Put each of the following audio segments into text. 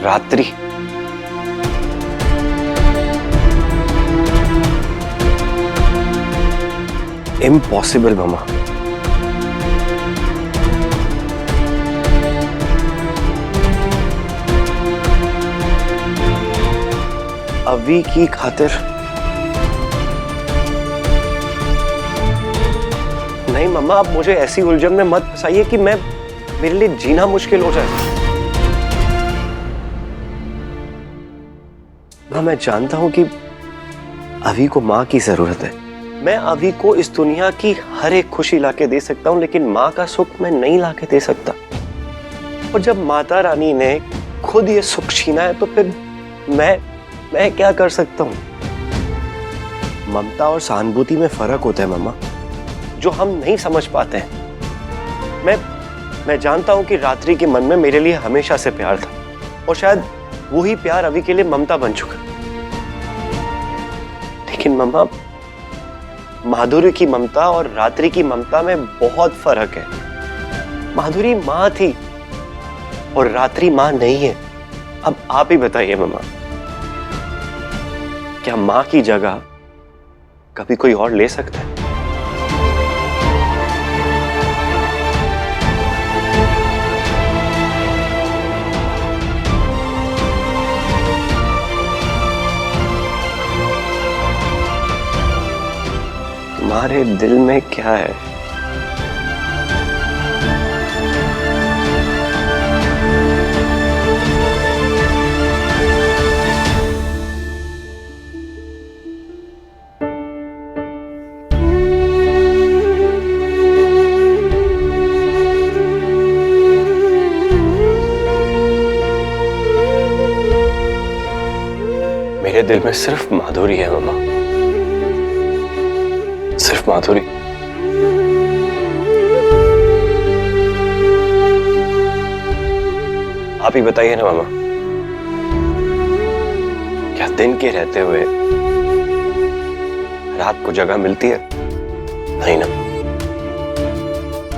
रात्रि। इम्पॉसिबल मामा। अभी की खातिर नहीं मम्मा, आप मुझे ऐसी उलझन में मत फंसाइए कि मेरे लिए जीना मुश्किल हो जाए। मां, मैं जानता हूं कि अभी को मां की जरूरत है। मैं अभी को इस दुनिया की हर एक खुशी लाके दे सकता हूं, लेकिन मां का सुख मैं नहीं लाके दे सकता। और जब माता रानी ने खुद ये सुख छीना है तो फिर मैं क्या कर सकता हूं? ममता और सहानुभूति में फर्क होता है मम्मा, जो हम नहीं समझ पाते हैं। मैं जानता हूं कि रात्रि के मन में मेरे लिए हमेशा से प्यार था, और शायद वही प्यार अभी के लिए ममता बन चुका। लेकिन मम्मा, माधुरी की ममता और रात्रि की ममता में बहुत फर्क है। माधुरी मां थी और रात्रि मां नहीं है। अब आप ही बताइए मम्मा, क्या मां की जगह कभी कोई और ले सकता है? तुम्हारे दिल में क्या है? मेरे दिल में सिर्फ माधुरी है मम्मा, सिर्फ माधुरी। आप ही बताइए ना मामा, क्या दिन के रहते हुए रात को जगह मिलती है? नहीं ना।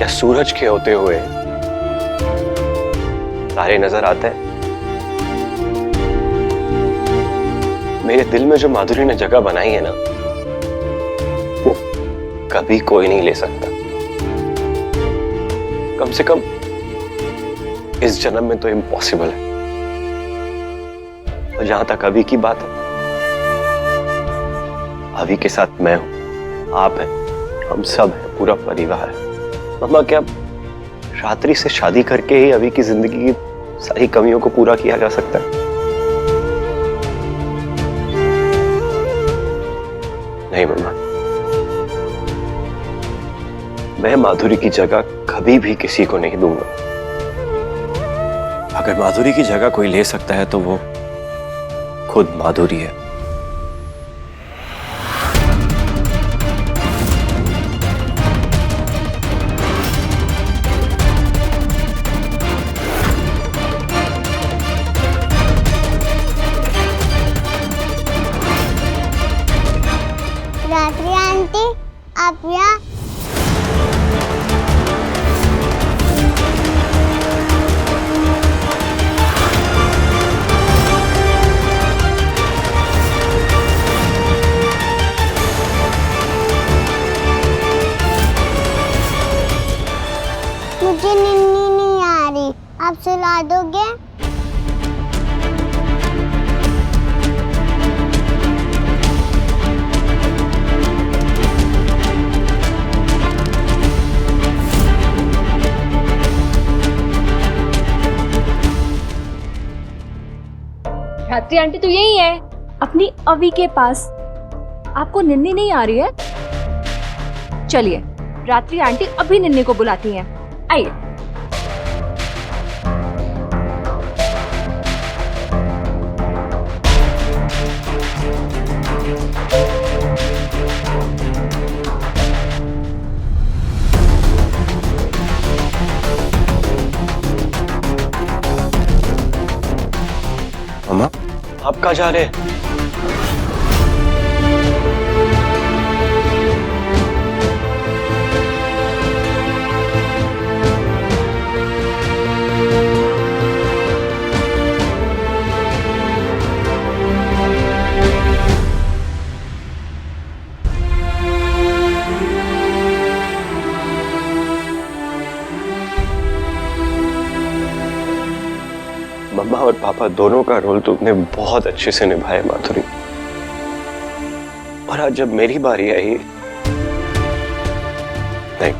या सूरज के होते हुए तारे नजर आते हैं? मेरे दिल में जो माधुरी ने जगह बनाई है ना, वो कभी कोई नहीं ले सकता। कम से कम इस जन्म में तो इम्पॉसिबल है। और जहां तक अभी की बात है, अभी के साथ मैं हूं, आप हैं, हम सब हैं, पूरा परिवार है। मम्मा, क्या रात्रि से शादी करके ही अभी की जिंदगी की सारी कमियों को पूरा किया जा सकता है? नहीं मम्मा, मैं माधुरी की जगह कभी भी किसी को नहीं दूंगा। अगर माधुरी की जगह कोई ले सकता है तो वो खुद माधुरी है। रात्रि आंटी, आप यहाँ? मुझे नींद नहीं आ रही, आप सुला दोगे? रात्रि आंटी तो यही है, अपनी अवी के पास। आपको निन्नी नहीं आ रही है? चलिए, रात्रि आंटी अभी निन्नी को बुलाती हैं। आइए। मम्मा, आप कहाँ जा रहे हैं? और पापा दोनों का रोल तुमने बहुत अच्छे से निभाया माधुरी। और आज जब मेरी बारी आई, नहीं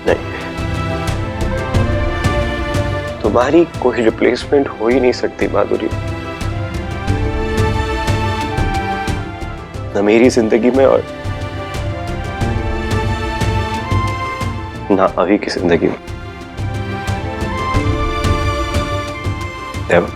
नहीं, तुम्हारी कोई रिप्लेसमेंट हो ही नहीं सकती माधुरी, न मेरी जिंदगी में और ना अभी की जिंदगी में। Never.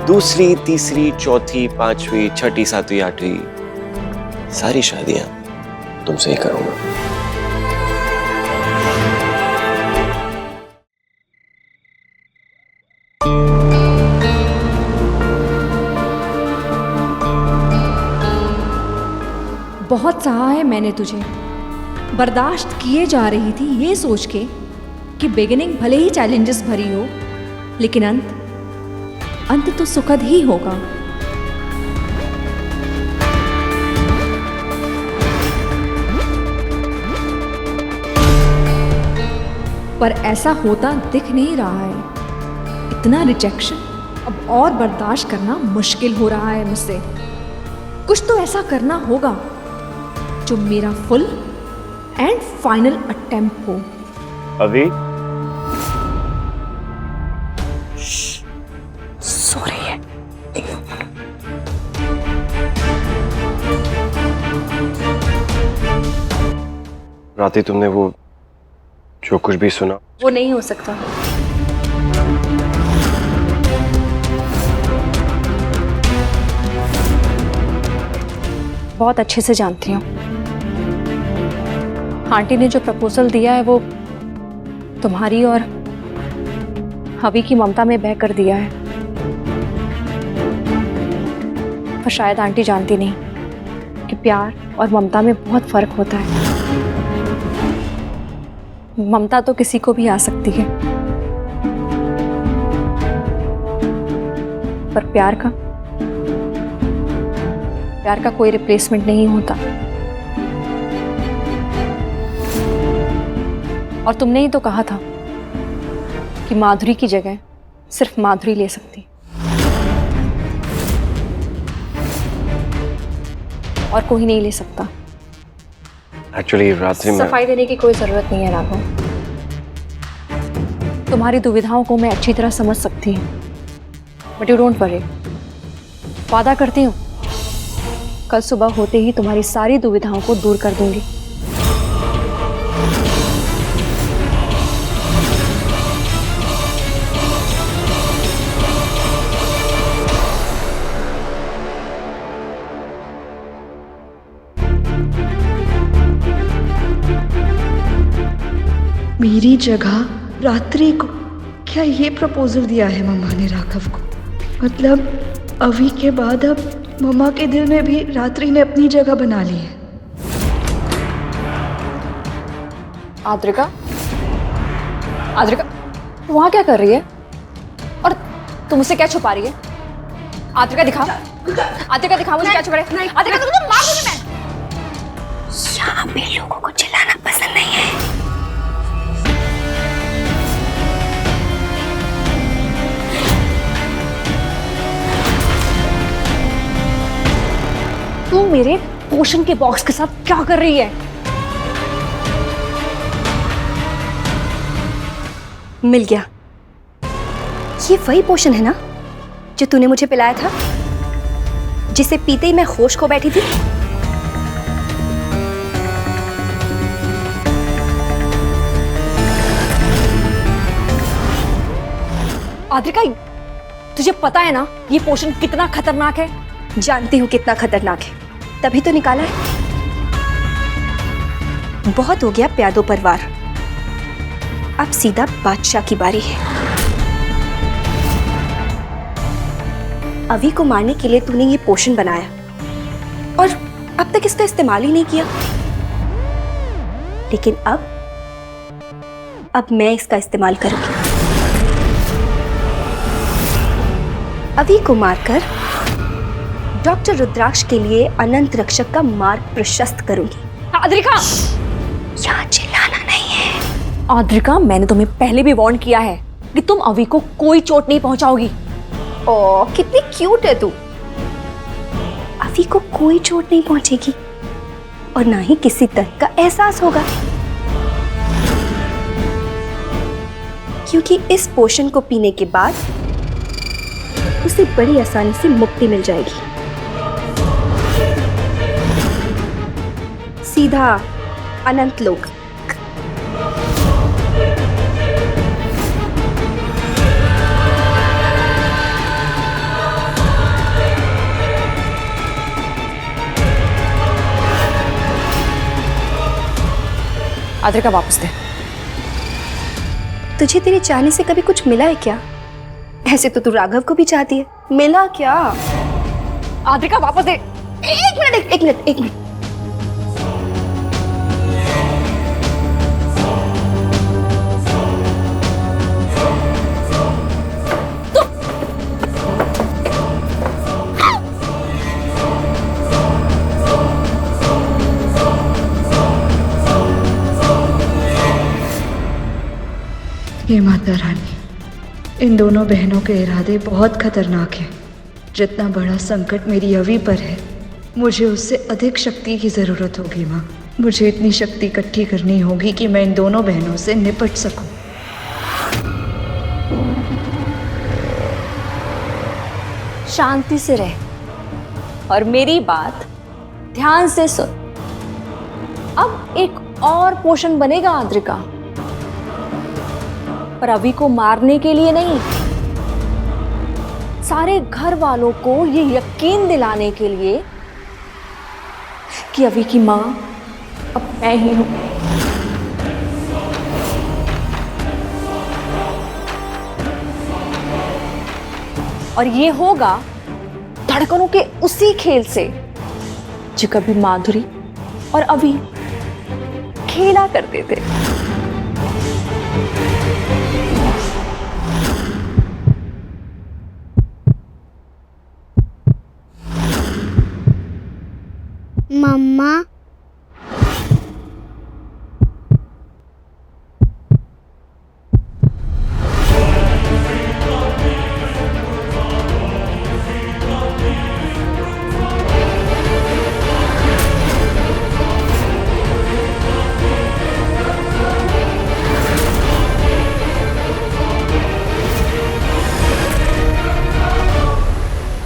दूसरी, तीसरी, चौथी, पांचवी, छठी, सातवीं, आठवीं सारी शादियां तुमसे ही करूंगा। बहुत सहा है मैंने तुझे, बर्दाश्त किए जा रही थी ये सोच के कि बिगिनिंग भले ही चैलेंजेस भरी हो, लेकिन अंत तो सुखद ही होगा। पर ऐसा होता दिख नहीं रहा है। इतना रिजेक्शन अब और बर्दाश्त करना मुश्किल हो रहा है मुझसे। कुछ तो ऐसा करना होगा जो मेरा फुल एंड फाइनल अटेम्प्ट हो। अभी सो रही है। राती तुमने वो जो कुछ भी सुना, वो नहीं हो सकता। बहुत अच्छे से जानती हूँ। आंटी ने जो प्रपोजल दिया है वो तुम्हारी और हवी की ममता में बह कर दिया है। पर शायद आंटी जानती नहीं कि प्यार और ममता में बहुत फर्क होता है। ममता तो किसी को भी आ सकती है, पर प्यार का कोई रिप्लेसमेंट नहीं होता। और तुमने ही तो कहा था कि माधुरी की जगह सिर्फ माधुरी ले सकती, और कोई नहीं ले सकता। एक्चुअली रात्रि में सफाई देने की कोई जरूरत नहीं है राघव। तुम्हारी दुविधाओं को मैं अच्छी तरह समझ सकती हूँ, बट यू डोंट वरी। वादा करती हूँ कल सुबह होते ही तुम्हारी सारी दुविधाओं को दूर कर दूंगी। मेरी जगह रात्रि को क्या ये प्रपोजल दिया है मम्मा ने राघव को? मतलब अभी के बाद अब मम्मा के दिल में भी रात्रि ने अपनी जगह बना ली है। आद्रिका, तू वहां क्या कर रही है? और तुम मुझसे क्या छुपा रही है? आद्रिका दिखा मुझे क्या छुपा रही है? आद्रिका तुझे मार दूंगी मैं। शाम में लोगों को चिल्लाना पसंद नहीं है। तू मेरे पोषण के बॉक्स के साथ क्या कर रही है? मिल गया। ये वही पोषण है ना जो तूने मुझे पिलाया था, जिसे पीते ही मैं होश खो बैठी थी। आद्रिका, तुझे पता है ना ये पोषण कितना खतरनाक है? जानती हूं कितना खतरनाक है, तभी तो निकाला है। बहुत हो गया प्यादों पर वार, अब सीधा बादशाह की बारी है। अभी को मारने के लिए तूने ये पोशन बनाया और अब तक इसका इस्तेमाल ही नहीं किया, लेकिन अब मैं इसका इस्तेमाल करूंगी। अभी को मारकर डॉक्टर रुद्राक्ष के लिए अनंत रक्षक का मार्ग प्रशस्त करूंगी। आद्रिका, यहाँ चिल्लाना नहीं है। आद्रिका, मैंने तुम्हें पहले भी वार्न किया है कि तुम अभी को कोई चोट नहीं पहुंचाओगी। ओ, कितनी क्यूट है तू। अभी को कोई चोट नहीं पहुंचेगी और ना ही किसी दर्द का एहसास होगा, क्योंकि इस पोशन को पीने के बाद उसे बड़ी आसानी से मुक्ति मिल जाएगी। सीधा अनंत लोक। आद्रिका, वापस दे। तुझे तेरे चाहने से कभी कुछ मिला है क्या? ऐसे तो तू राघव को भी चाहती है, मिला क्या? आद्रिका, वापस दे। एक मिनट। हे माता रानी, इन दोनों बहनों के इरादे बहुत खतरनाक हैं। जितना बड़ा संकट मेरी अवी पर है, मुझे उससे अधिक शक्ति की ज़रूरत होगी माँ। मुझे इतनी शक्ति इकट्ठी करनी होगी कि मैं इन दोनों बहनों से निपट सकूं। शांति से रह और मेरी बात ध्यान से सुन। अब एक और पोषण बनेगा आद्रिका, पर अभी को मारने के लिए नहीं, सारे घर वालों को ये यकीन दिलाने के लिए कि अभी की मां अब मैं ही हूं। और ये होगा धड़कनों के उसी खेल से जो कभी माधुरी और अभी खेला करते थे। मम्मा,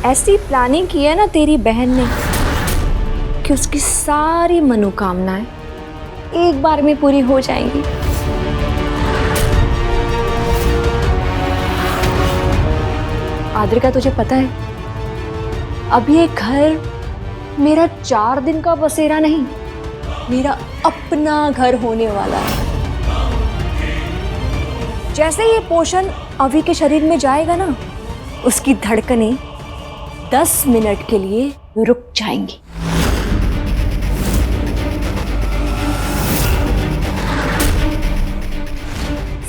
ऐसी प्लानिंग की है ना तेरी बहन ने कि उसकी सारी मनोकामनाएं एक बार में पूरी हो जाएंगी। आद्रिका, तुझे पता है, अब ये घर मेरा 4 दिन का बसेरा नहीं, मेरा अपना घर होने वाला है। जैसे ये पोषण अभी के शरीर में जाएगा ना, उसकी धड़कनें 10 मिनट के लिए रुक जाएंगी।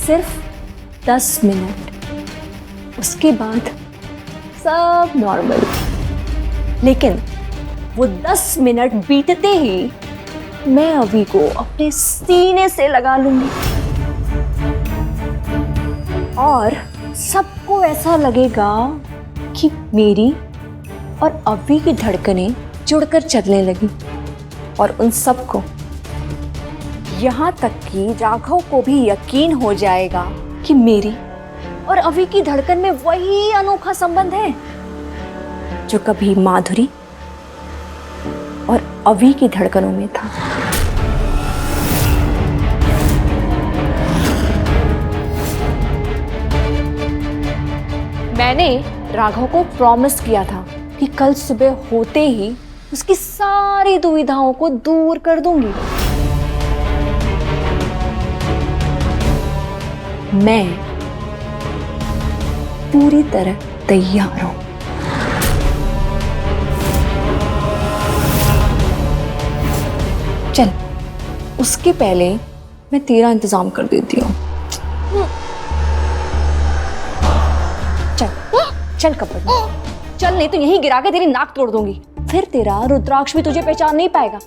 सिर्फ 10 मिनट, उसके बाद सब नॉर्मल। लेकिन वो 10 मिनट बीतते ही मैं अभी को अपने सीने से लगा लूंगी और सबको ऐसा लगेगा कि मेरी और अभी की धड़कनें जुड़कर चलने लगी। और उन सबको, यहाँ तक कि राघव को भी यकीन हो जाएगा कि मेरी और अभी की धड़कन में वही अनोखा संबंध है जो कभी माधुरी और अभी की धड़कनों में था। मैंने राघव को प्रॉमिस किया था कि कल सुबह होते ही उसकी सारी दुविधाओं को दूर कर दूंगी। मैं पूरी तरह तैयार हूं। चल, उसके पहले मैं तेरा इंतजाम कर देती हूँ। चल चल कपड़ चल, नहीं तो यहीं गिरा के तेरी नाक तोड़ दूंगी। फिर तेरा रुद्राक्ष भी तुझे पहचान नहीं पाएगा।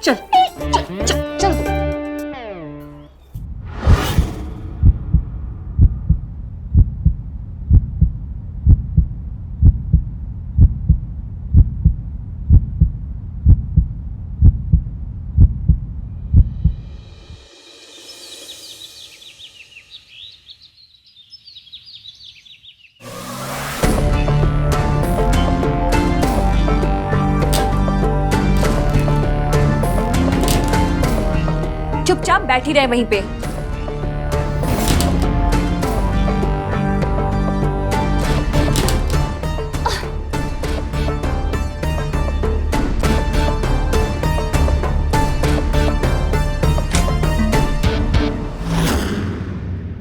चल चल चल चल तू। चुपचाप बैठी रहे वहीं पे।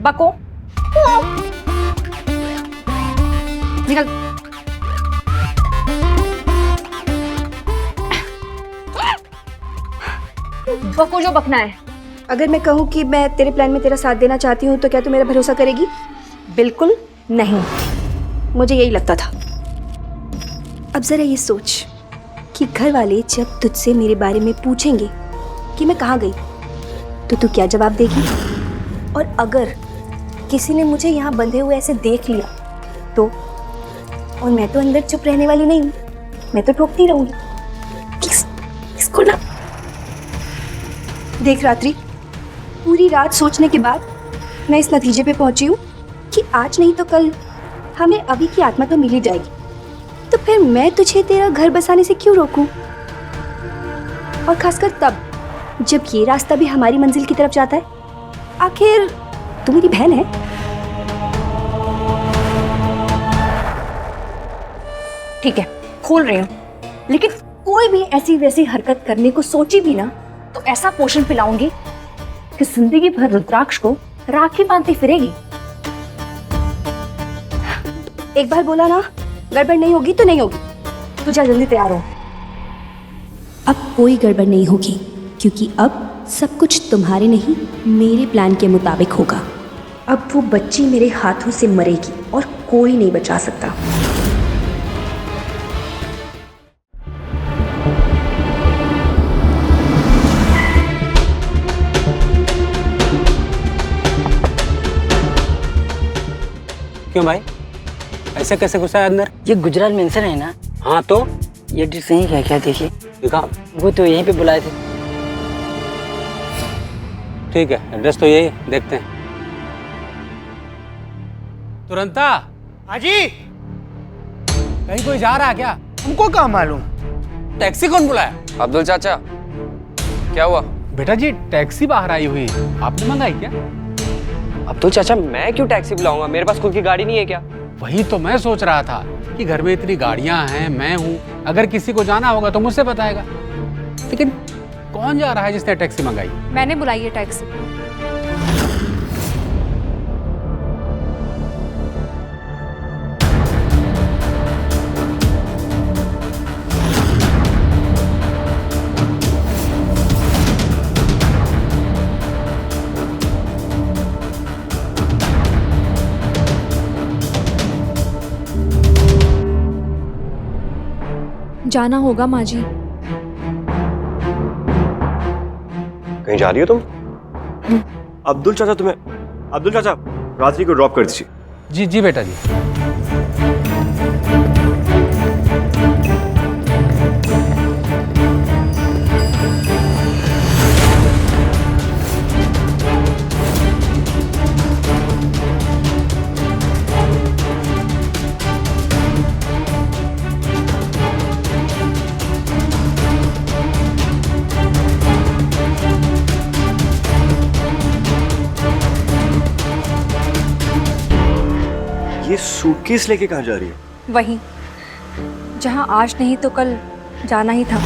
बको, निकल। बको जो बकना है। अगर मैं कहूँ कि मैं तेरे प्लान में तेरा साथ देना चाहती हूँ तो क्या तू मेरा भरोसा करेगी? बिल्कुल नहीं। मुझे यही लगता था। अब जरा ये सोच कि घर वाले जब तुझसे मेरे बारे में पूछेंगे कि मैं कहाँ गई, तो तू क्या जवाब देगी? और अगर किसी ने मुझे यहाँ बंधे हुए ऐसे देख लिया तो? और मैं तो अंदर चुप रहने वाली नहीं हूँ, मैं तो ठोकती रहूंगी। इसको ना देख रात्रि, पूरी रात सोचने के बाद मैं इस नतीजे पे पहुंची हूँ कि आज नहीं तो कल हमें अभी की आत्मा तो मिल ही जाएगी। तो फिर मैं तुझे तेरा घर बसाने से क्यों रोकूं? और खासकर तब जब ये रास्ता भी हमारी मंजिल की तरफ जाता है। आखिर तू मेरी बहन है। ठीक है, खोल रही हूँ, लेकिन कोई भी ऐसी वैसी हरकत करने को सोची भी ना तो ऐसा पोषण पिलाऊंगी कि जिंदगी भर रुद्राक्ष को राखी बांधती फिरेगी। एक बार बोला ना, गड़बड़ नहीं होगी तो नहीं होगी। तू जा, जल्दी तैयार हो। अब कोई गड़बड़ नहीं होगी, क्योंकि अब सब कुछ तुम्हारे नहीं मेरे प्लान के मुताबिक होगा। अब वो बच्ची मेरे हाथों से मरेगी और कोई नहीं बचा सकता। क्यों भाई, ऐसे कैसे घुसा है अंदर? ये गुजरात मेंशन है ना? हाँ तो ये एड्रेस यहीं का क्या? देखिए, दिखा। वो तो यहीं पे बुलाए थे। ठीक है, एड्रेस तो यही है, देखते हैं। तुरंता हाजी, कहीं कोई जा रहा है क्या? हमको कहाँ मालूम? टैक्सी कौन बुलाया? अब्दुल चाचा, क्या हुआ? बेटा जी, टैक्सी बाहर आई हुई है, आपने मंगाई क्या? अब्दुल चाचा, मैं क्यों टैक्सी बुलाऊंगा? मेरे पास खुद की गाड़ी नहीं है क्या? वही तो मैं सोच रहा था कि घर में इतनी गाड़ियां हैं, मैं हूँ, अगर किसी को जाना होगा तो मुझसे बताएगा। लेकिन कौन जा रहा है जिसने टैक्सी मंगाई? मैंने बुलाई है टैक्सी। जाना होगा माँ जी। कहीं जा रही हो तुम? अब्दुल चाचा अब्दुल चाचा, रात्रि को ड्रॉप कर दीजिए। जी जी बेटा जी। ये सूटकेस लेके कहाँ जा रही है? वहीं जहां आज नहीं तो कल जाना ही था,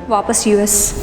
वापस यूएस।